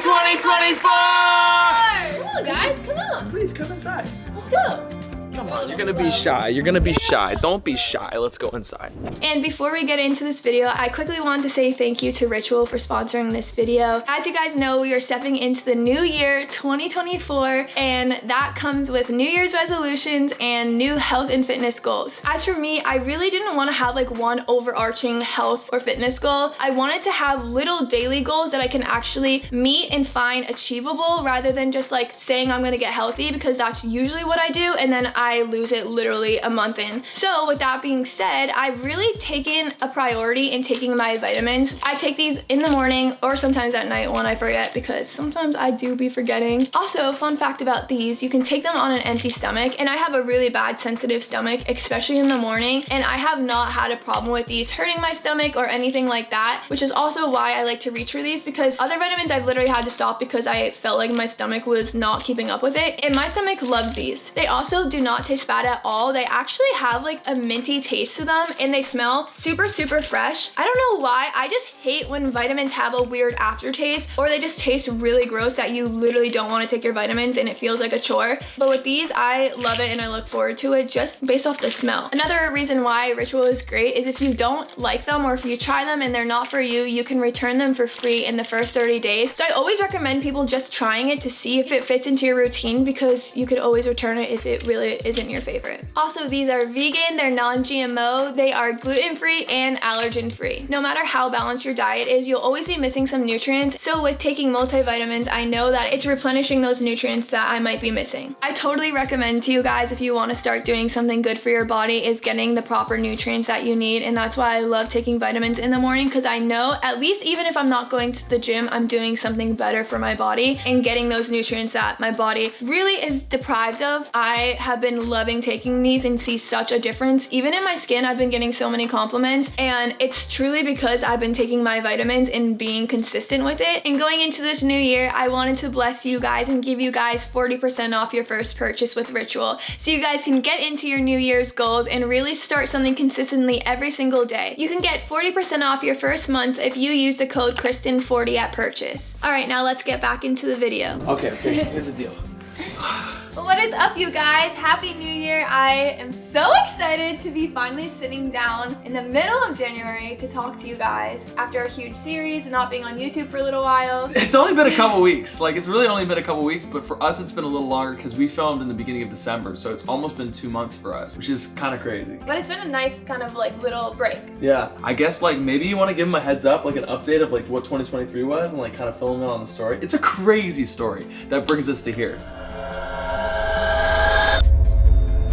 2024! Come on, guys, come on. Please come inside. Let's go. Come on, you're gonna be shy. You're gonna be shy. Don't be shy. Let's go inside. And before we get into this video, I quickly wanted to say thank you to Ritual for sponsoring this video. As you guys know, we are stepping into the new year, 2024, and that comes with New Year's resolutions and new health and fitness goals. As for me, I really didn't want to have like one overarching health or fitness goal. I wanted to have little daily goals that I can actually meet and find achievable rather than just like saying I'm gonna get healthy, because that's usually what I do and then I lose it literally a month in. So with that being said, I've really taken a priority in taking my vitamins. I take these in the morning or sometimes at night when I forget, because sometimes I do be forgetting. Also, fun fact about these, you can take them on an empty stomach, and I have a really bad sensitive stomach, especially in the morning, and I have not had a problem with these hurting my stomach or anything like that, which is also why I like to reach for these, because other vitamins I've literally had to stop because I felt like my stomach was not keeping up with it, and my stomach loves these. They also do not taste bad at all. They actually have like a minty taste to them, and they smell super fresh. I don't know why, I just hate when vitamins have a weird aftertaste or they just taste really gross that you literally don't want to take your vitamins and it feels like a chore. But with these, I love it and I look forward to it just based off the smell. Another reason why Ritual is great is if you don't like them or if you try them and they're not for you, you can return them for free in the first 30 days. So I always recommend people just trying it to see if it fits into your routine, because you could always return it if it really isn't your favorite. Also, these are vegan, they're non-GMO, they are gluten-free and allergen-free. No matter how balanced your diet is, you'll always be missing some nutrients. So with taking multivitamins, I know that it's replenishing those nutrients that I might be missing. I totally recommend to you guys, if you want to start doing something good for your body, is getting the proper nutrients that you need. And that's why I love taking vitamins in the morning, because I know at least even if I'm not going to the gym, I'm doing something better for my body and getting those nutrients that my body really is deprived of. I have been loving taking these and see such a difference. Even in my skin, I've been getting so many compliments, and it's truly because I've been taking my vitamins and being consistent with it. And going into this new year, I wanted to bless you guys and give you guys 40% off your first purchase with Ritual, so you guys can get into your New Year's goals and really start something consistently every single day. You can get 40% off your first month if you use the code Kristin40 at purchase. All right, now let's get back into the video. Okay, here's the deal. What is up, you guys? Happy New Year. I am so excited to be finally sitting down in the middle of January to talk to you guys after a huge series and not being on YouTube for a little while. It's only been a couple weeks. Like, it's really only been a couple weeks, but for us it's been a little longer because we filmed in the beginning of December, so it's almost been 2 months for us, which is kind of crazy. But it's been a nice kind of like little break. Yeah, I guess like maybe you want to give them a heads up, like an update of like what 2023 was and like kind of fill them in on the story. It's a crazy story that brings us to here.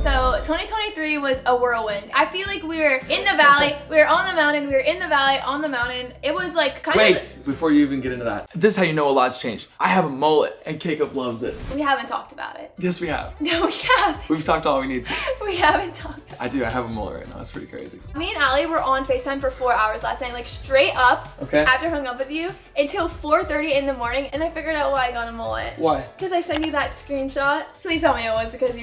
So 2023 was a whirlwind. I feel like we were in the valley, we were on the mountain, we were in the valley, on the mountain. It was like kind of... Wait, before you even get into that. This is how you know a lot's changed. I have a mullet and kcup loves it. We haven't talked about it. Yes, we have. No, we haven't. We've talked all we need to. We haven't talked. I do, I have a mullet right now. It's pretty crazy. Me and Allie were on FaceTime for 4 hours last night, like straight up, after I hung up with you, until 4:30 in the morning, and I figured out why I got a mullet. Why? Because I sent you that screenshot. Please tell me it was because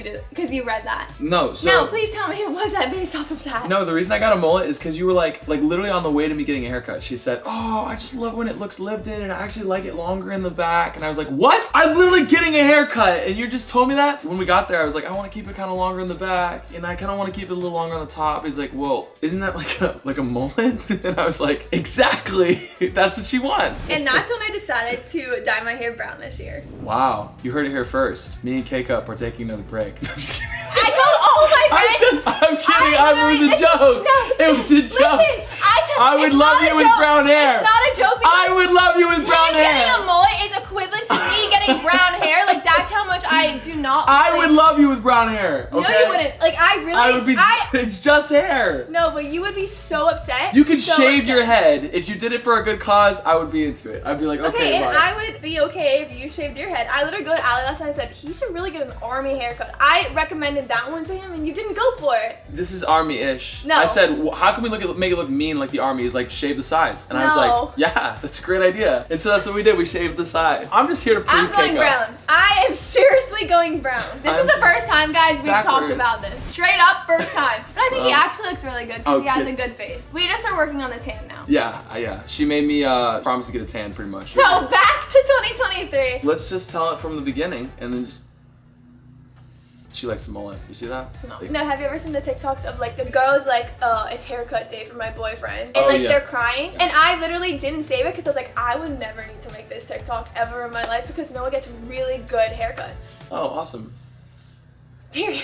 you read that. No, so... No, please tell me it was that based off of that. No, the reason I got a mullet is because you were like literally on the way to me getting a haircut. She said, oh, I just love when it looks lived in and I actually like it longer in the back. And I was like, what? I'm literally getting a haircut and you just told me that? When we got there, I was like, I want to keep it kind of longer in the back and I kind of want to keep it a little longer on the top. He's like, well, isn't that like a mullet? And I was like, exactly. That's what she wants. And that's when I decided to dye my hair brown this year. Wow, you heard it here first. Me and kcup are taking another break. I'm just kidding. I told all my friends. I'm kidding. It was a joke. No, it was a joke. Listen, I would love you with brown hair. It's not a joke. I would love you with brown hair. Getting a mullet is equivalent to me getting brown hair. Like, that's how much I do not. I would love you with brown hair. Okay? No, you wouldn't. Like, I would be. It's just hair. No, but you would be so upset. You could shave your head. If you did it for a good cause, I would be into it. I'd be like, okay, and I would be okay if you shaved your head. I literally go to Allie last night and said, he should really get an army haircut. I recommended that one to him and you didn't go for it. This is army-ish. No. I said, well, how can we make it look mean like the army is like shave the sides? And I was like, yeah, that's a great idea. And so that's what we did. We shaved the sides. I'm just here to please kcup. I'm going brown. I am seriously literally going brown. This is the first time, guys, we've talked about this. Straight up, first time. But I think he actually looks really good because he has a good face. We just are working on the tan now. Yeah. She made me promise to get a tan pretty much. So back to 2023. Let's just tell it from the beginning and then just... She likes the mullet. You see that? No, have you ever seen the TikToks of like the girls like, oh, it's haircut day for my boyfriend, and they're crying, and I literally didn't save it because I was like, I would never need to make this TikTok ever in my life because Noah gets really good haircuts. Oh, awesome. Period.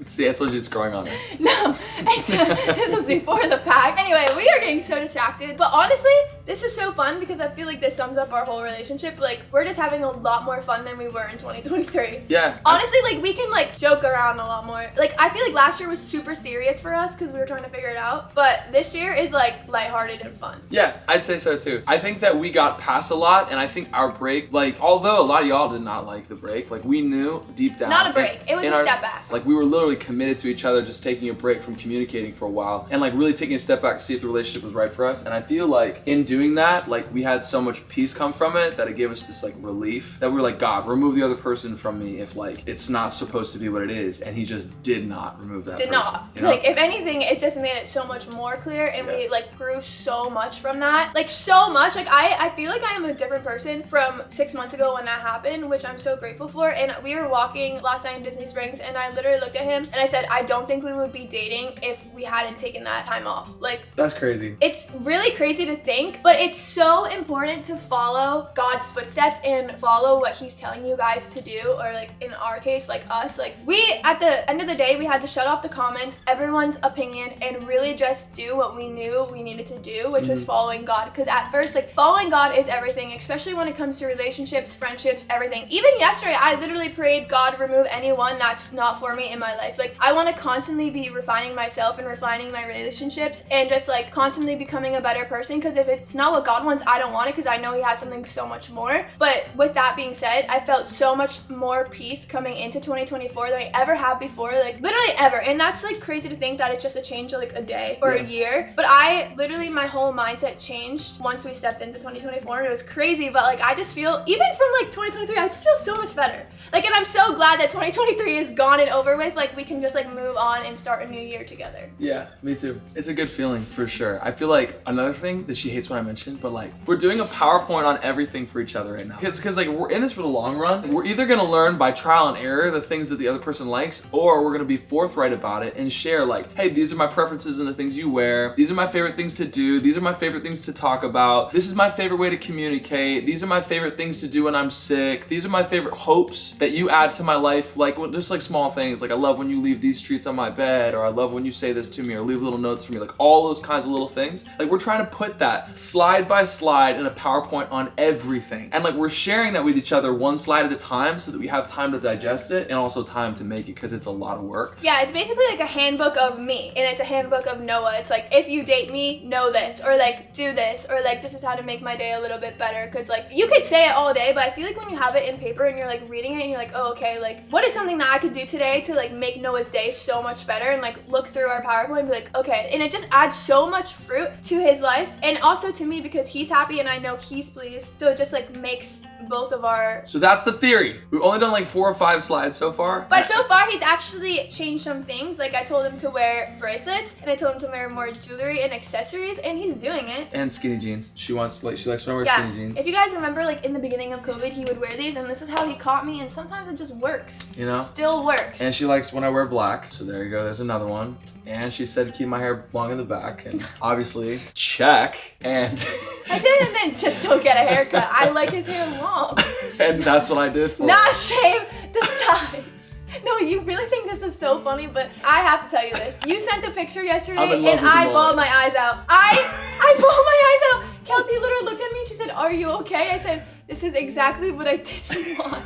See, I told you it's growing on me. No, this was before the fact. Anyway, we are getting so distracted, but honestly, this is so fun because I feel like this sums up our whole relationship. Like, we're just having a lot more fun than we were in 2023. Yeah. Honestly, like, we can, like, joke around a lot more. Like, I feel like last year was super serious for us because we were trying to figure it out, but this year is, like, lighthearted and fun. Yeah, I'd say so, too. I think that we got past a lot, and I think our break, like, although a lot of y'all did not like the break, like, we knew deep down. Not a break. It was a step back. Like, we were literally committed to each other, just taking a break from communicating for a while, and, like, really taking a step back to see if the relationship was right for us. And I feel like in doing that, like, we had so much peace come from it that it gave us this, like, relief that we were like, God, remove the other person from me if, like, it's not supposed to be what it is. And he just did not remove that person. You know? Like, if anything, it just made it so much more clear, and we, like, grew so much from that. Like, so much. Like, I feel like I am a different person from 6 months ago when that happened, which I'm so grateful for. And we were walking last night in Disney Springs, and I literally looked at him, and I said, I don't think we would be dating if we hadn't taken that time off. Like, that's crazy. It's really crazy to think, but it's so important to follow God's footsteps and follow what he's telling you guys to do, or like in our case, like us, like we, at the end of the day, we had to shut off the comments, everyone's opinion, and really just do what we knew we needed to do, which was following God. Because at first, like, following God is everything, especially when it comes to relationships, friendships, everything. Even yesterday, I literally prayed, God, remove anyone that's not for me in my life. Like, I want to constantly be refining myself and refining my relationships and just like constantly becoming a better person, because if it's not what God wants, I don't want it, because I know he has something so much more. But with that being said, I felt so much more peace coming into 2024 than I ever have before, like literally ever. And that's like crazy to think that it's just a change of like a day or a year, but I literally, my whole mindset changed once we stepped into 2024, and it was crazy. But like, I just feel, even from like 2023, I just feel so much better. Like, and I'm so glad that 2023 is gone and over with. Like, we can just like move on and start a new year together. Yeah, me too. It's a good feeling for sure. I feel like another thing that she hates when I mentioned, but like, we're doing a PowerPoint on everything for each other right now. Because like, we're in this for the long run. We're either gonna learn by trial and error the things that the other person likes, or we're gonna be forthright about it and share like, hey, these are my preferences and the things you wear. These are my favorite things to do. These are my favorite things to talk about. This is my favorite way to communicate. These are my favorite things to do when I'm sick. These are my favorite hopes that you add to my life. Like, just like small things. Like, I love when you leave these streets on my bed, or I love when you say this to me, or leave little notes for me. Like, all those kinds of little things. Like, we're trying to put that slide by slide in a PowerPoint on everything. And like, we're sharing that with each other one slide at a time so that we have time to digest it and also time to make it, because it's a lot of work. Yeah, it's basically like a handbook of me, and it's a handbook of Noah. It's like, if you date me, know this, or like, do this, or like, this is how to make my day a little bit better. Because like, you could say it all day, but I feel like when you have it in paper and you're like reading it and you're like, oh, okay, like, what is something that I could do today to like make Noah's day so much better, and like look through our PowerPoint and be like, okay. And it just adds so much fruit to his life, and also to me, because he's happy and I know he's pleased. So it just like makes both of our... So that's the theory. We've only done like 4 or 5 slides so far. But so far, he's actually changed some things. Like, I told him to wear bracelets, and I told him to wear more jewelry and accessories, and he's doing it. And skinny jeans. She likes when I wear skinny jeans. If you guys remember, like in the beginning of COVID, he would wear these, and this is how he caught me, and sometimes it just works. You know? It still works. And she likes when I wear black. So there you go, there's another one. And she said to keep my hair long in the back, and obviously, check. And I didn't just don't get a haircut. I like his hair long. And that's what I did for Not shave the sides. No, you really think this is so funny, but I have to tell you this. You sent the picture yesterday, and I bawled my eyes out. I bawled my eyes out. Kelty literally looked at me and she said, "Are you okay?" I said, "This is exactly what I didn't want."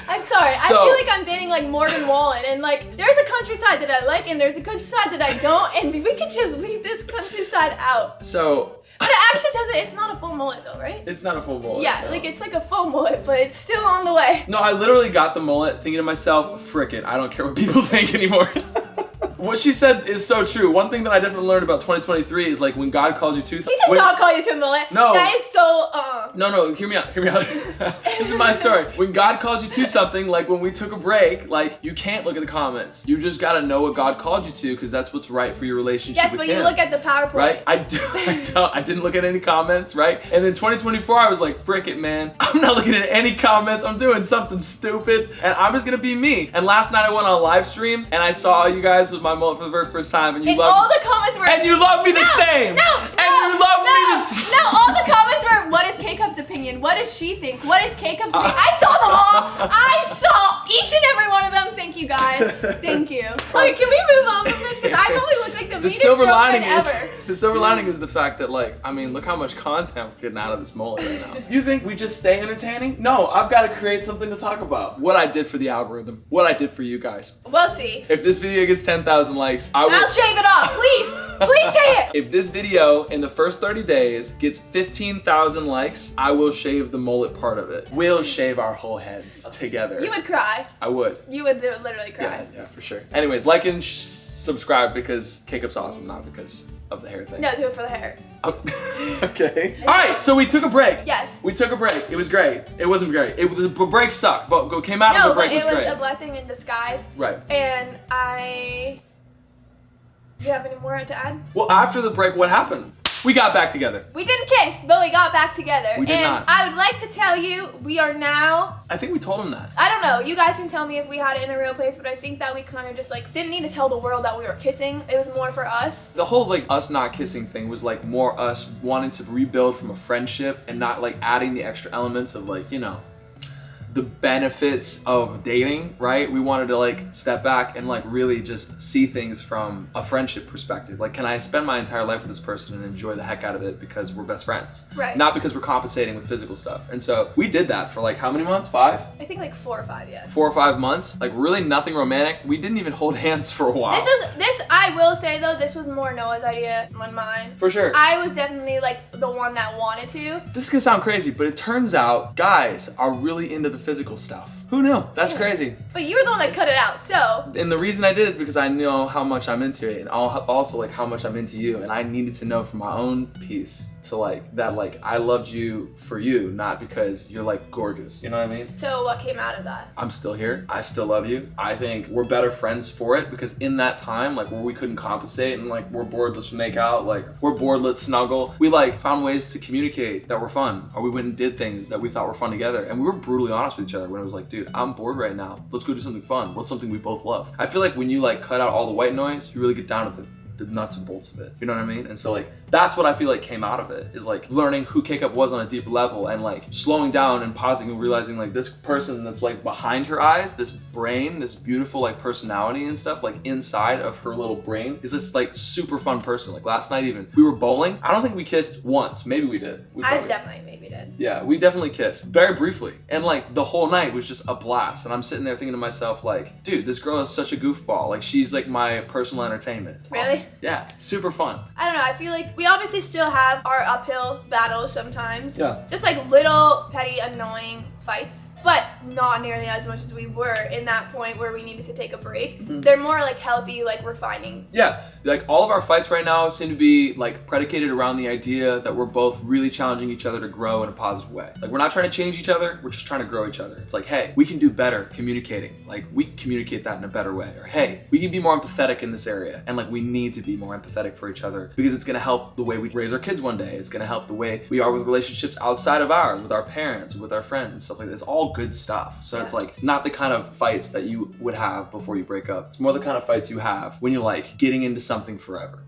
I'm sorry. I feel like I'm dating like Morgan Wallen, and like there's a countryside that I like and there's a countryside that I don't, and we could just leave this countryside out. But it actually says it's not a full mullet though, right? It's not a full mullet. Yeah, no. Like it's like a full mullet, but it's still on the way. No, I literally got the mullet thinking to myself, frick it, I don't care what people think anymore. What she said is so true. One thing that I definitely learned about 2023 is like when God calls you to He did not call you to a mullet. No. That is so, No, hear me out. This is my story. When God calls you to something, like when we took a break, like you can't look at the comments. You just gotta know what God called you to because that's what's right for your relationship with Him. Yes, but you look at the PowerPoint. Right? I didn't look at any comments, right? And then 2024, I was like, frick it, man. I'm not looking at any comments. I'm doing something stupid and I'm just gonna be me. And last night I went on a live stream and I saw you guys with my mullet for the very first time and you loved all the comments were... And you love me the same! All the comments were, what is K-Cup's opinion? What does she think? What is K-Cup's opinion? I saw them all! I saw each and every one of them. Thank you, guys. Thank you. Okay, can we move on from this? Because I probably look like the meanest girlfriend ever. The silver lining is the fact that, like, I mean, look how much content we're getting out of this mullet right now. You think we just stay entertaining? No, I've got to create something to talk about. What I did for the algorithm. What I did for you guys. We'll see. If this video gets 10,000 likes, I'll shave it off, please. Please say it. If this video in the first 30 days gets 15,000 likes, I will shave the mullet part of it. We'll shave our whole heads together. You would cry. I would. You would literally cry. Yeah, for sure. Anyways, like and subscribe because K-Cup's awesome, not because of the hair thing. No, do it for the hair. Oh, okay. All right, so we took a break. Yes. We took a break. It was great. It wasn't great. The break sucked, but what came out of the break was great. No, but it was a blessing in disguise. Right. And do you have any more to add? Well, after the break, what happened? We got back together. We didn't kiss, but we got back together. We did not. I would like to tell you, we are now... I think we told him that. I don't know. You guys can tell me if we had it in a real place, but I think that we kind of just like didn't need to tell the world that we were kissing. It was more for us. The whole like us not kissing thing was like more us wanting to rebuild from a friendship and not like adding the extra elements of like, you know, the benefits of dating, right? We wanted to like step back and like really just see things from a friendship perspective. Like, can I spend my entire life with this person and enjoy the heck out of it because we're best friends? Right. Not because we're compensating with physical stuff. And so we did that for like how many months? 5? I think like 4 or 5, yeah. 4 or 5 months. Like really nothing romantic. We didn't even hold hands for a while. I will say though, this was more Noah's idea than mine. For sure. I was definitely like the one that wanted to. This is gonna sound crazy, but it turns out guys are really into the physical stuff. Who knew? That's crazy. But you were the one that cut it out, so. And the reason I did is because I know how much I'm into it and also like how much I'm into you. And I needed to know for my own peace to like, that like I loved you for you, not because you're like gorgeous. You know what I mean? So what came out of that? I'm still here. I still love you. I think we're better friends for it because in that time, like where we couldn't compensate and like we're bored, let's make out, like we're bored, let's snuggle. We like found ways to communicate that were fun, or we went and did things that we thought were fun together. And we were brutally honest with each other when it was like, dude, I'm bored right now. Let's go do something fun. What's something we both love? I feel like when you like cut out all the white noise, you really get down to the nuts and bolts of it. You know what I mean? And so like, that's what I feel like came out of it, is like learning who K-Cup was on a deeper level and like slowing down and pausing and realizing like this person that's like behind her eyes, this brain, this beautiful like personality and stuff, like inside of her little brain is this like super fun person. Like last night even, we were bowling. I don't think we kissed once. Maybe we did. I definitely maybe did. Yeah, we definitely kissed very briefly. And like the whole night was just a blast. And I'm sitting there thinking to myself like, dude, this girl is such a goofball. Like she's like my personal entertainment. It's really? Awesome. Yeah, super fun. I don't know, I feel like we obviously still have our uphill battles sometimes. Yeah. Just like little petty annoying fights, but not nearly as much as we were in that point where we needed to take a break. Mm-hmm. They're more like healthy, like refining. Yeah, like all of our fights right now seem to be like predicated around the idea that we're both really challenging each other to grow in a positive way. Like we're not trying to change each other, we're just trying to grow each other. It's like, hey, we can do better communicating. Like we can communicate that in a better way. Or hey, we can be more empathetic in this area. And like we need to be more empathetic for each other because it's gonna help the way we raise our kids one day. It's gonna help the way we are with relationships outside of ours, with our parents, with our friends, and stuff like that. It's all good stuff. So it's like, it's not the kind of fights that you would have before you break up. It's more the kind of fights you have when you're like getting into something forever.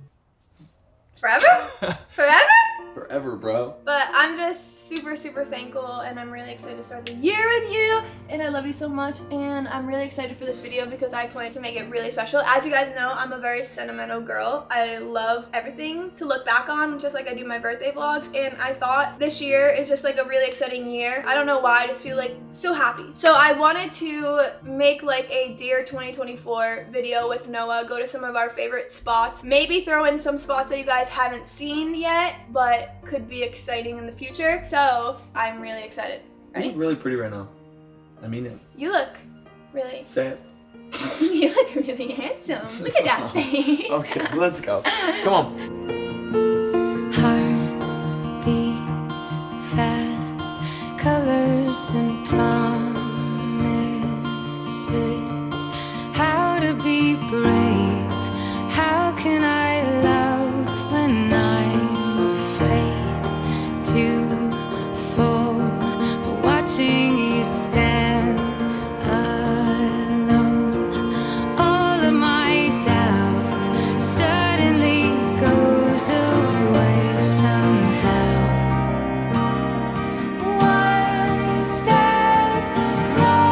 Forever? Forever? Forever, bro. But I'm just super, super thankful and I'm really excited to start the year with you. And I love you so much. And I'm really excited for this video because I plan to make it really special. As you guys know, I'm a very sentimental girl. I love everything to look back on, just like I do my birthday vlogs. And I thought this year is just like a really exciting year. I don't know why, I just feel like so happy. So I wanted to make like a Dear 2024 video with Noah, go to some of our favorite spots, maybe throw in some spots that you guys haven't seen yet, but could be exciting in the future. So I'm really excited. Ready? You look really pretty right now. I mean it. You look really. Say it. You look really handsome. Look at that face. Okay, let's go. Come on. Heart beats fast, colors and promises. How to be brave? How can I love when I'm afraid to fall? But watching you stand alone, all of my doubt suddenly goes away somehow. One step closer.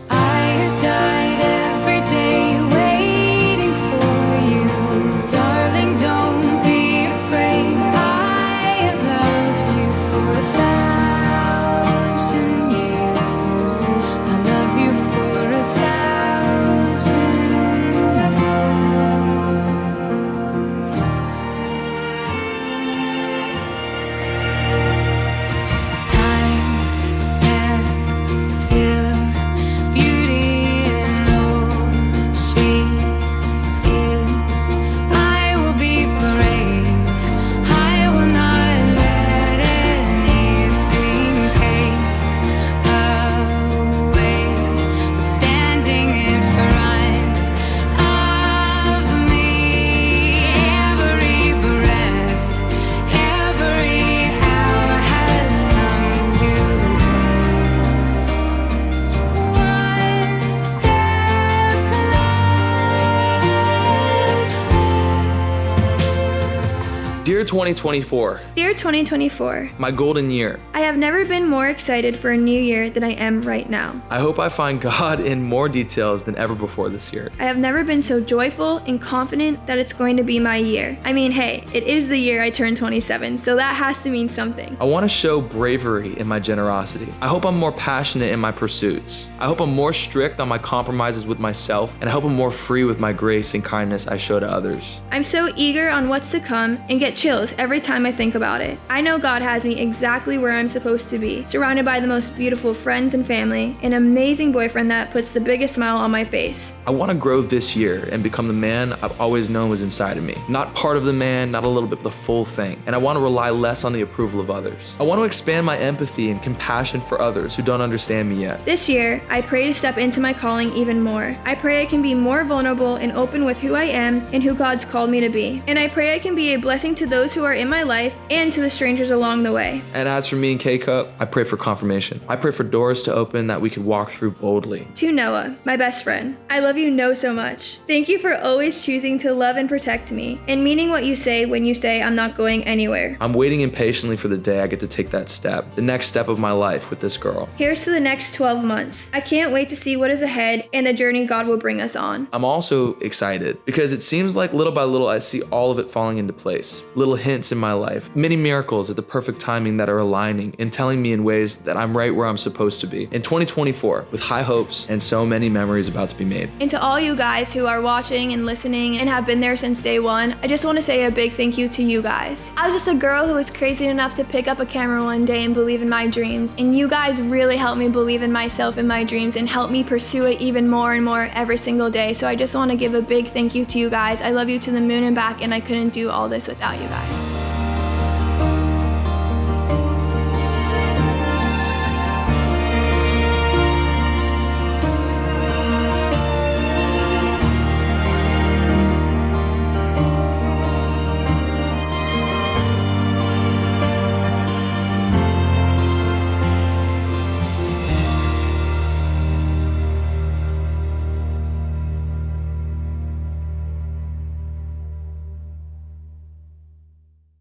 I have died every day waiting for you, darling. Don't be afraid. I have loved you for 1,000 years. I love you for 1,000 more. Time stands still. Beauty in all she is. I will be brave. I will not let anything take away what's standing in front of me. Every breath, every hour has come to this. One step closer. Dear 2024, Dear 2024, my golden year. I have never been more excited for a new year than I am right now. I hope I find God in more details than ever before this year. I have never been so joyful and confident that it's going to be my year. I mean, hey, it is the year I turned 27, so that has to mean something. I want to show bravery in my generosity. I hope I'm more passionate in my pursuits. I hope I'm more strict on my compromises with myself, and I hope I'm more free with my grace and kindness I show to others. I'm so eager on what's to come and get chills every time I think about it. I know God has me exactly where I'm supposed to be, surrounded by the most beautiful friends and family, an amazing boyfriend that puts the biggest smile on my face. I want to grow this year and become the man I've always known was inside of me. Not part of the man, not a little bit, the full thing. And I want to rely less on the approval of others. I want to expand my empathy and compassion for others who don't understand me yet. This year, I pray to step into my calling even more. I pray I can be more vulnerable and open with who I am and who God's called me to be. And I pray I can be a blessing to those who are in my life and to the strangers along the way. And as for me and kcup, I pray for confirmation. I pray for doors to open that we could walk through boldly. To Noah, my best friend, I love you so much. Thank you for always choosing to love and protect me and meaning what you say when you say I'm not going anywhere. I'm waiting impatiently for the day I get to take that step, the next step of my life with this girl. Here's to the next 12 months. I can't wait to see what is ahead and the journey God will bring us on. I'm also excited because it seems like little by little I see all of it falling into place. Little hints in my life, many miracles at the perfect timing that are aligning and telling me in ways that I'm right where I'm supposed to be. In 2024, with high hopes and so many memories about to be made. And to all you guys who are watching and listening and have been there since day one, I just want to say a big thank you to you guys. I was just a girl who was crazy enough to pick up a camera one day and believe in my dreams, and you guys really helped me believe in myself and my dreams and helped me pursue it even more and more every single day. So I just want to give a big thank you to you guys. I love you to the moon and back, and I couldn't do all this without you guys.